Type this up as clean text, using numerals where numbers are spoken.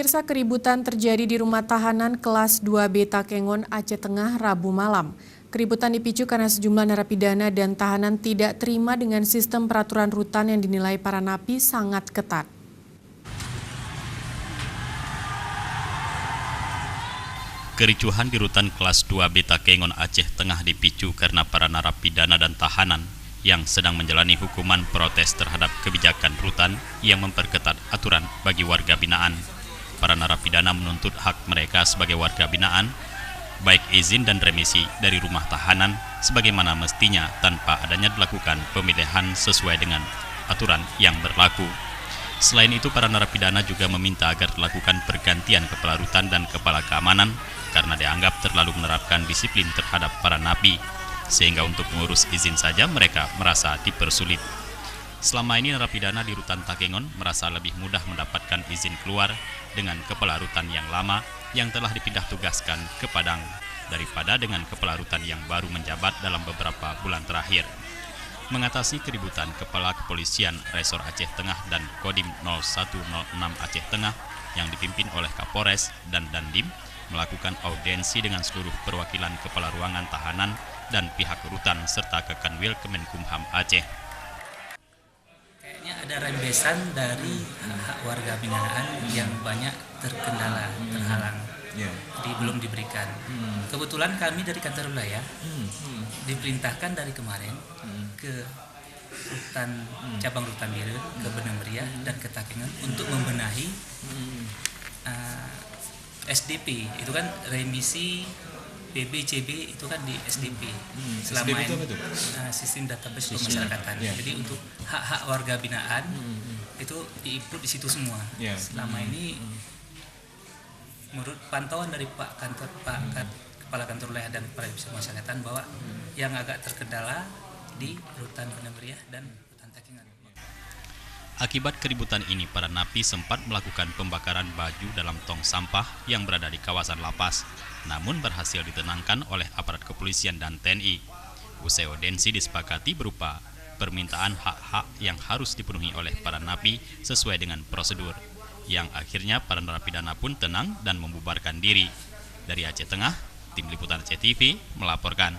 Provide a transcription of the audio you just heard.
Pemirsa, keributan terjadi di rumah tahanan kelas 2B Takengon, Aceh Tengah, Rabu malam. Keributan dipicu karena sejumlah narapidana dan tahanan tidak terima dengan sistem peraturan rutan yang dinilai para napi sangat ketat. Kericuhan di rutan kelas 2B Takengon, Aceh Tengah dipicu karena para narapidana dan tahanan yang sedang menjalani hukuman protes terhadap kebijakan rutan yang memperketat aturan bagi warga binaan. Para narapidana menuntut hak mereka sebagai warga binaan, baik izin dan remisi dari rumah tahanan sebagaimana mestinya tanpa adanya dilakukan pemilihan sesuai dengan aturan yang berlaku. Selain itu, para narapidana juga meminta agar dilakukan pergantian kepala rutan dan kepala keamanan karena dianggap terlalu menerapkan disiplin terhadap para napi, sehingga untuk mengurus izin saja mereka merasa dipersulit. Selama ini narapidana di rutan Takengon merasa lebih mudah mendapatkan izin keluar dengan kepala rutan yang lama yang telah dipindah tugaskan ke Padang daripada dengan kepala rutan yang baru menjabat dalam beberapa bulan terakhir. Mengatasi keributan, Kepala Kepolisian Resor Aceh Tengah dan Kodim 0106 Aceh Tengah yang dipimpin oleh Kapolres dan Dandim melakukan audiensi dengan seluruh perwakilan kepala ruangan tahanan dan pihak rutan serta Kekanwil Kemenkumham Aceh. Kayaknya ada rembesan dari hak warga binaan yang banyak terkendala, terhalang, jadi belum diberikan. Kebetulan kami dari kantor wilayah diperintahkan dari kemarin ke rutan cabang rutan Biren, ke Benang Meriah dan ke Takengon untuk membenahi SDP, itu kan remisi PBCB itu kan di SDP. Selama ini sistem database pemasyarakatan. Jadi untuk hak-hak warga binaan itu diinput di situ semua. Selama ini menurut pantauan dari Kepala Kantor Wilayah dan Kepala Divisi Pemasyarakatan bahwa yang agak terkendala di rutan Benang Meriah dan rutan Takengon. Akibat keributan ini, para napi sempat melakukan pembakaran baju dalam tong sampah yang berada di kawasan lapas, namun berhasil ditenangkan oleh aparat kepolisian dan TNI. Usai audiensi disepakati berupa permintaan hak-hak yang harus dipenuhi oleh para napi sesuai dengan prosedur, yang akhirnya para narapidana pun tenang dan membubarkan diri. Dari Aceh Tengah, Tim Liputan Aceh TV melaporkan.